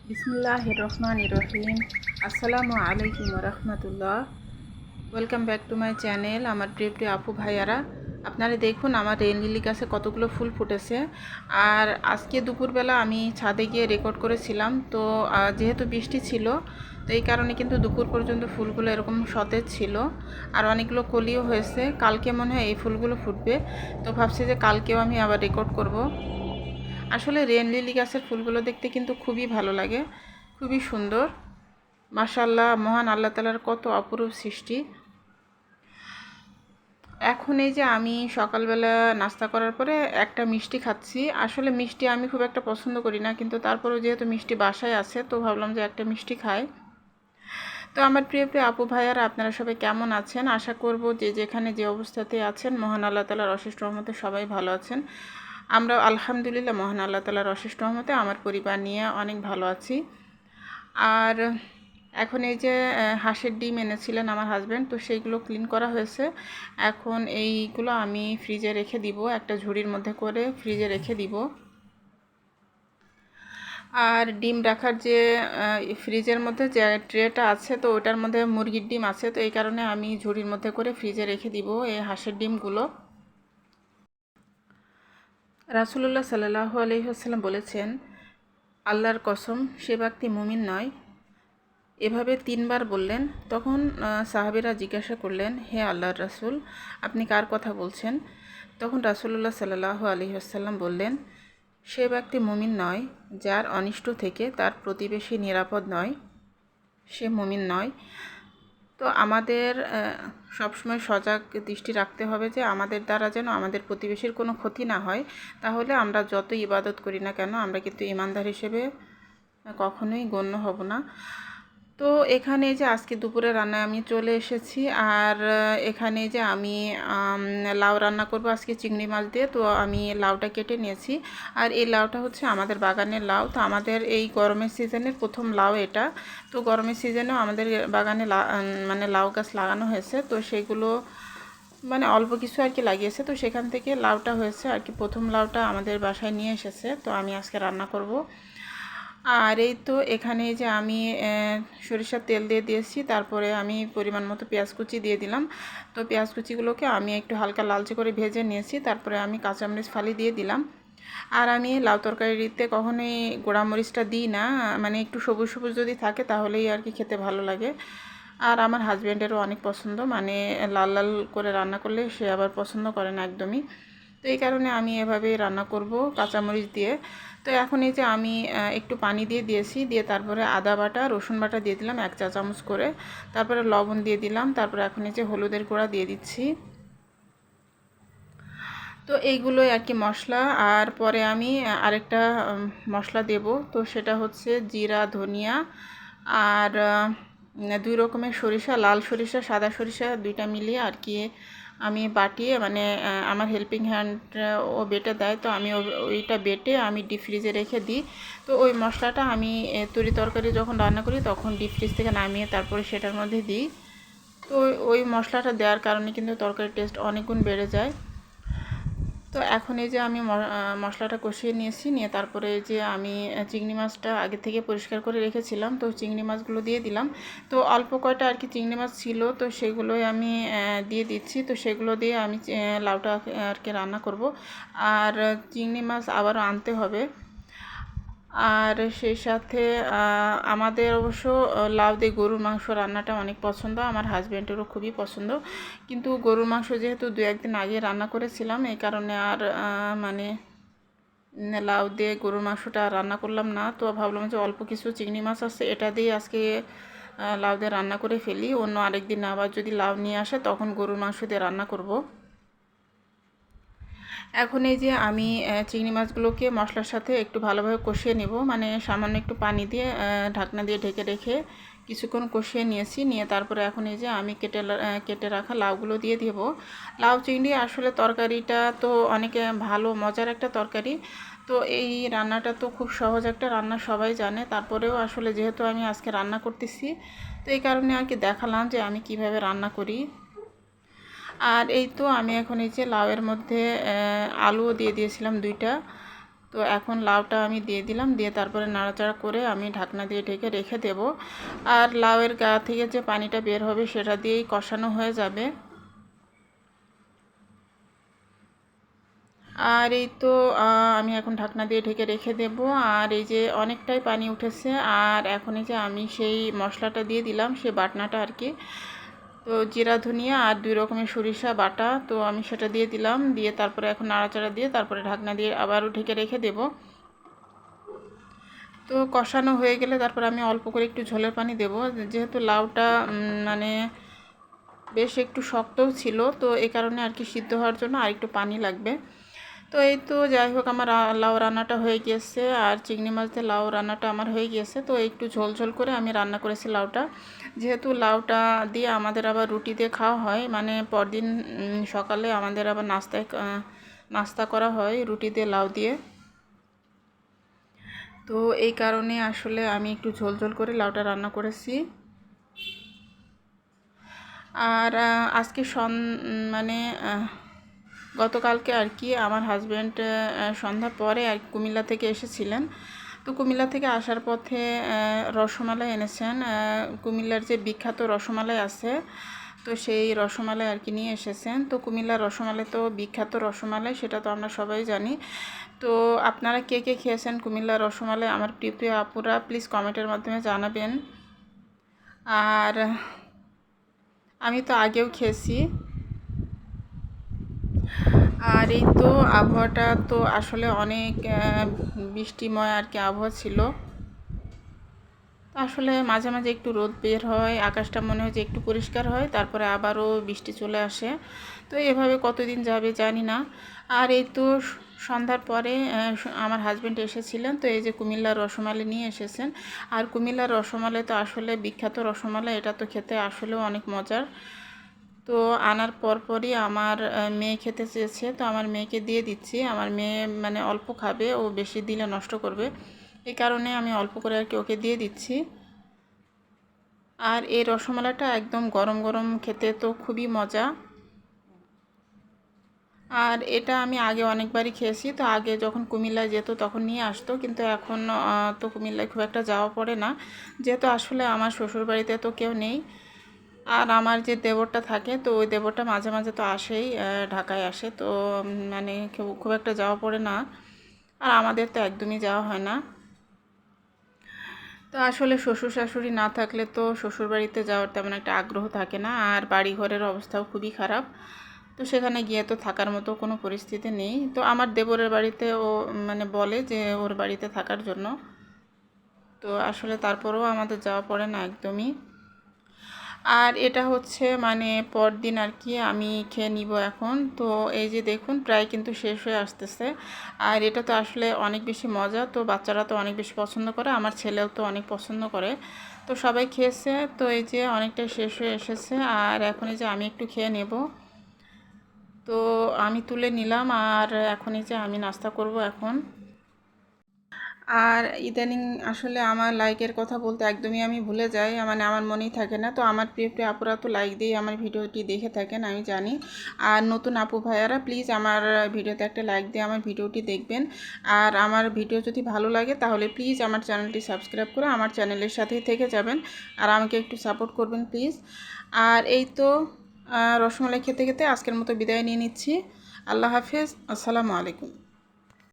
বিসমিল্লাহির রহমানির রহিম। আসসালামু আলাইকুম রহমতুল্লাহ। Welcome back to my channel. আমার প্রিয় প্রিয় আপু ভাইয়ারা, আপনারা দেখুন আমার রেন লিলি গাছে কতগুলো ফুল ফুটেছে। আর আজকে দুপুরবেলা আমি ছাদে গিয়ে রেকর্ড করেছিলাম, তো যেহেতু বৃষ্টি ছিল, তো এই কারণে কিন্তু দুপুর পর্যন্ত ফুলগুলো এরকম সতেজ ছিল। আর অনেকগুলো কলিও হয়েছে। কালকে মনে হয় এই ফুলগুলো ফুটবে, তো ভাবছি যে কালকেও আমি আবার রেকর্ড করব। আসলে রেন লিলি গাছের ফুলগুলো দেখতে কিন্তু খুবই ভালো লাগে, খুবই সুন্দর। মাশাআল্লাহ, মহান আল্লাহ তাআলার কত অপরূপ সৃষ্টি। এখন এই যে আমি সকালবেলা নাস্তা করার পরে একটা মিষ্টি খাচ্ছি। আসলে মিষ্টি আমি খুব একটা পছন্দ করি না, কিন্তু তারপরেও যেহেতু মিষ্টি বাসায় আছে, তো ভাবলাম যে একটা মিষ্টি খাই। তো আমার প্রিয় প্রিয় আপু ভাইয়ারা, আপনারা সবাই কেমন আছেন? আশা করব যে যেখানে যে অবস্থাতে আছেন, মহান আল্লাহ তাআলার অশেষ রহমতে সবাই ভালো আছেন। আমরা আলহামদুলিল্লাহ মহান আল্লাহ তাআলার অশেষ রহমতে আমার পরিবার নিয়ে অনেক ভালো আছি। আর এখন এই যে হাঁসের ডিম এনেছিলেন আমার হাজব্যান্ড, তো সেইগুলো ক্লিন করা হয়েছে। এখন এইগুলো আমি ফ্রিজে রেখে দিব, একটা ঝুড়ির মধ্যে করে ফ্রিজে রেখে দিব। আর ডিম রাখার যে ফ্রিজের মধ্যে যে ট্রেটা আছে, তো ওটার মধ্যে মুরগির ডিম আছে, তো এই কারণে আমি ঝুড়ির মধ্যে করে ফ্রিজে রেখে দিব এই হাঁসের ডিমগুলো। রাসূলুল্লাহ সাল্লাল্লাহু আলাইহি ওয়াসাল্লাম বলেছেন, আল্লাহর কসম, সে ব্যক্তি মুমিন নয়। এভাবে 3বার বললেন। তখন সাহাবীরা জিজ্ঞাসা করলেন, হে আল্লাহর রাসূল, আপনি কার কথা বলছেন? তখন রাসূলুল্লাহ সাল্লাল্লাহু আলাইহি ওয়াসাল্লাম বললেন, সে ব্যক্তি মুমিন নয় যার অনিষ্ট থেকে তার প্রতিবেশী নিরাপদ নয়, সে মুমিন নয়। তো আমাদের সবসময় সজাগ দৃষ্টি রাখতে হবে যে আমাদের দ্বারা যেন আমাদের প্রতিবেশীর কোনো ক্ষতি না হয়। তাহলে আমরা যত ইবাদত করি না কেন, আমরা কিন্তু ঈমানদার হিসেবে কখনোই গণ্য হব না। তো এখানে যে আজকে দুপুরে রান্নায় আমি চলে এসেছি। আর এখানে যে আমি লাউ রান্না করব আজকে চিংড়ি মাছ দিয়ে। তো আমি লাউটা কেটে নিয়েছি। আর এই লাউটা হচ্ছে আমাদের বাগানের লাউ। তো আমাদের এই গরমের সিজনের প্রথম লাউ এটা। তো গরমের সিজনেও আমাদের বাগানে মানে লাউ গাছ লাগানো হয়েছে, তো সেগুলো মানে অল্প কিছু আর কি লাগিয়েছে, তো সেখান থেকে লাউটা হয়েছে আর কি। প্রথম লাউটা আমাদের বাসায় নিয়ে এসেছে, তো আমি আজকে রান্না করব। আর এই তো এখানে যে আমি সরিষার তেল দিয়ে দিয়েছি, তারপরে আমি পরিমাণ মতো পেঁয়াজ কুচি দিয়ে দিলাম। তো পেঁয়াজ কুচিগুলোকে আমি একটু হালকা লালচে করে ভেজে নিয়েছি, তারপরে আমি কাঁচামরিচ ফালি দিয়ে দিলাম। আর আমি লাউ তরকারিতে কখনোই গোড়ামরিচটা দিই না, মানে একটু সবুজ সবুজ যদি থাকে তাহলেই আর কি খেতে ভালো লাগে। আর আমার হাজব্যান্ডেরও অনেক পছন্দ, মানে লাল লাল করে রান্না করলে সে আবার পছন্দ করে না একদমই। তো এই কারণে আমি এভাবেই রান্না করব কাঁচামরিচ দিয়ে। তো এখন এই যে আমি একটু পানি দিয়ে দিয়েছি, দিয়ে তারপরে আদা বাটা রসুন বাটা দিয়ে দিলাম 1 চা চামচ করে, তারপরে লবণ দিয়ে দিলাম, তারপরে এখন এই যে হলুদের গুঁড়া দিয়ে দিচ্ছি। তো এইগুলোই আর কি মশলা। আর পরে আমি আরেকটা মশলা দেব, তো সেটা হচ্ছে জিরা ধনিয়া আর 2 রকমের সরিষা, লাল সরিষা সাদা সরিষা দুইটা মিলিয়ে আর কি আমি বাটিয়ে, মানে আমার হেল্পিং হ্যান্ড ও বেটে দেয়, তো আমি ওইটা বেটে আমি ডিপ ফ্রিজে রেখে দিই। তো ওই মশলাটা আমি তরি তরকারি যখন রান্না করি তখন ডিপ ফ্রিজ থেকে নামিয়ে তারপরে সেটার মধ্যে দিই। তো ওই মশলাটা দেওয়ার কারণে কিন্তু তরকারির টেস্ট অনেক গুণ বেড়ে যায়। তো এখন এই যে আমি মশলাটা কষিয়ে নিয়েছি, নিয়ে তারপরে যে আমি চিংড়ি মাছটা আগে থেকে পরিষ্কার করে রেখেছিলাম, তো চিংড়ি মাছগুলো দিয়ে দিলাম। তো অল্প কয়টা আর কি চিংড়ি মাছ ছিল, তো সেগুলোই আমি দিয়ে দিচ্ছি। তো সেগুলো দিয়ে আমি লাউটা আর কি রান্না করব। আর চিংড়ি মাছ আবারও আনতে হবে। আর সেই সাথে আমাদের অবশ্য লাউ দিয়ে গরুর মাংস রান্নাটা অনেক পছন্দ, আমার হাজব্যান্ডেরও খুবই পছন্দ। কিন্তু গরুর মাংস যেহেতু 2-1 দিন আগে রান্না করেছিলাম, এই কারণে আর মানে লাউ দিয়ে গরুর মাংসটা রান্না করলাম না। তো ভাবলাম যে অল্প কিছু চিংড়ি মাছ আছে, এটা দিয়ে আজকে লাউ দিয়ে রান্না করে ফেলি। অন্য আরেক দিন আবার যদি লাউ নিয়ে আসে তখন গরুর মাংস দিয়ে রান্না করব। এখন এই যে আমি চিংড়ি মাছগুলোকে মশলার সাথে একটু ভালোভাবে কষিয়ে নেব, মানে সামান্য একটু পানি দিয়ে ঢাকনা দিয়ে ঢেকে রেখে কিছুক্ষণ কষিয়ে নিয়েছি। নিয়ে তারপরে এখন এই যে আমি কেটে রাখা লাউগুলো দিয়ে দেব। লাউ চিংড়ি আসলে তরকারিটা তো অনেকে ভালো মজার একটা তরকারি। তো এই রান্নাটা তো খুব সহজ একটা রান্না, সবাই জানে। তারপরেও আসলে যেহেতু আমি আজকে রান্না করতেছি, তো এই কারণে আর কি দেখালাম যে আমি কিভাবে রান্না করি। আর এই তো আমি এখন এই যে লাউয়ের মধ্যে আলুও দিয়ে দিয়েছিলাম 2টা। তো এখন লাউটা আমি দিয়ে দিলাম, দিয়ে তারপরে নাড়াচাড়া করে আমি ঢাকনা দিয়ে ঢেকে রেখে দেব। আর লাউয়ের গা থেকে যে পানিটা বের হবে সেটা দিয়েই কষানো হয়ে যাবে। আর এই তো আমি এখন ঢাকনা দিয়ে ঢেকে রেখে দেব। আর এই যে অনেকটাই পানি উঠেছে, আর এখন এই যে আমি সেই মশলাটা দিয়ে দিলাম, সেই বাটনাটা আর কি। তো জিরা ধনিয়া আর 2 রকমের সরিষা বাটা, তো আমি সেটা দিয়ে দিলাম, দিয়ে তারপরে এখন নাড়াচাড়া দিয়ে তারপরে ঢাকনা দিয়ে আবারও ঢেকে রেখে দেব। তো কষানো হয়ে গেলে তারপর আমি অল্প করে একটু ঝোলের পানি দেব, যেহেতু লাউটা মানে বেশ একটু শক্তও ছিল, তো এই কারণে আর কি সিদ্ধ হওয়ার জন্য আর একটু পানি লাগবে। তো এই তো যাই হোক, আমার লাউ রান্নাটা হয়ে গিয়েছে, আর চিংড়ি মাছ দিয়ে লাউ রান্নাটা আমার হয়ে গিয়েছে। তো একটু ঝোল ঝোল করে আমি রান্না করেছি লাউটা, যেহেতু লাউটা দিয়ে আমাদের আবার রুটি দিয়ে খাওয়া হয়, মানে পরদিন সকালে আমাদের আবার নাস্তা করা হয় রুটি দিয়ে লাউ দিয়ে। তো এই কারণে আসলে আমি একটু ঝোল ঝোল করে লাউটা রান্না করেছি। আর আজকে মানে গতকালকে আর কি আমার হাজব্যান্ড সন্ধ্যার পরে আর কুমিল্লা থেকে এসেছিলেন। তো কুমিল্লা থেকে আসার পথে রসমালাই এনেছেন, কুমিল্লার যে বিখ্যাত রসমালাই আছে, তো সেই রসমালাই আর কি নিয়ে এসেছেন। তো কুমিল্লার রসমালাই তো বিখ্যাত রসমালাই, সেটা তো আমরা সবাই জানি। তো আপনারা কে কে খেয়েছেন কুমিল্লার রসমালাই, আমার প্রিয় প্রিয় আপুরা প্লিজ কমেন্টের মাধ্যমে জানাবেন। আর আমি তো আগেও খেয়েছি। আর এই তো আবহাওয়াটা তো আসলে অনেক বৃষ্টিময় আর কি আবহাওয়া ছিল। আসলে মাঝে মাঝে একটু রোদ বের হয়, আকাশটা মনে হয় যে একটু পরিষ্কার হয়, তারপরে আবারও বৃষ্টি চলে আসে। তো এভাবে কতদিন যাবে জানি না। আর এই তো সন্ধ্যার পরে আমার হাজব্যান্ড এসেছিলেন, তো এই যে কুমিল্লার রসমালাই নিয়ে এসেছেন। আর কুমিল্লার রসমালাই তো আসলে বিখ্যাত রসমালাই, এটা তো খেতে আসলেও অনেক মজার। তো আনার পরপরই আমার মেয়ে খেতে চেয়েছে, তো আমার মেয়েকে দিয়ে দিচ্ছি। আমার মেয়ে মানে অল্প খাবে, ও বেশি দিলে নষ্ট করবে, এই কারণে আমি অল্প করে আর কি ওকে দিয়ে দিচ্ছি। আর এই রসমালাইটা একদম গরম গরম খেতে তো খুবই মজা। আর এটা আমি আগে অনেকবারই খেয়েছি, তো আগে যখন কুমিল্লায় যেত তখন নিয়ে আসতো, কিন্তু এখন তো কুমিল্লায় খুব একটা যাওয়া পড়ে না, যেহেতু আসলে আমার শ্বশুরবাড়িতে তো কেউ নেই। আর আমার যে দেবরটা থাকে, তো ওই দেবরটা মাঝে মাঝে তো আসেই, ঢাকায় আসে, তো মানে খুব একটা যাওয়া পড়ে না। আর আমাদের তো একদমই যাওয়া হয় না। তো আসলে শ্বশুর শাশুড়ি না থাকলে তো শ্বশুরবাড়িতে যাওয়ার তেমন একটা আগ্রহ থাকে না, আর বাড়ি ঘরের অবস্থাও খুবই খারাপ। তো সেখানে গিয়ে তো থাকার মতো কোনো পরিস্থিতি নেই। তো আমার দেবরের বাড়িতে ও মানে বলে যে ওর বাড়িতে থাকার জন্য, তো আসলে তারপরেও আমাদের যাওয়া পড়ে না একদমই। আর এটা হচ্ছে মানে পরদিন আর কি আমি খেয়ে নিব এখন। তো এই যে দেখুন প্রায় কিন্তু শেষ হয়ে আসতেছে। আর এটা তো আসলে অনেক বেশি মজা, তো বাচ্চারা তো অনেক বেশি পছন্দ করে, আমার ছেলেও তো অনেক পছন্দ করে। তো সবাই খেয়েছে, তো এই যে অনেকটা শেষ হয়ে এসেছে। আর এখন এই যে আমি একটু খেয়ে নেব। তো আমি তুলে নিলাম, আর এখন এই যে আমি নাস্তা করব এখন। আর ইদানিং আসলে আমার লাইকের কথা বলতে একদমই আমি ভুলে যাই, মানে আমার মনেই থাকে না। তো আমার প্রিয় প্রিয় আপুরা তো লাইক দিয়ে আমার ভিডিওটি দেখে থাকেন, আমি জানি। আর নতুন আপু ভাইয়ারা প্লিজ আমার ভিডিওতে একটা লাইক দিয়ে আমার ভিডিওটি দেখবেন। আর আমার ভিডিও যদি ভালো লাগে তাহলে প্লিজ আমার চ্যানেলটি সাবস্ক্রাইব করে আমার চ্যানেলের সাথেই থেকে যাবেন, আর আমাকে একটু সাপোর্ট করবেন প্লিজ। আর এই তো রসমালাই খেতে খেতে আজকের মতো বিদায় নিয়ে নিচ্ছি। আল্লাহ হাফেজ, আসসালামু আলাইকুম।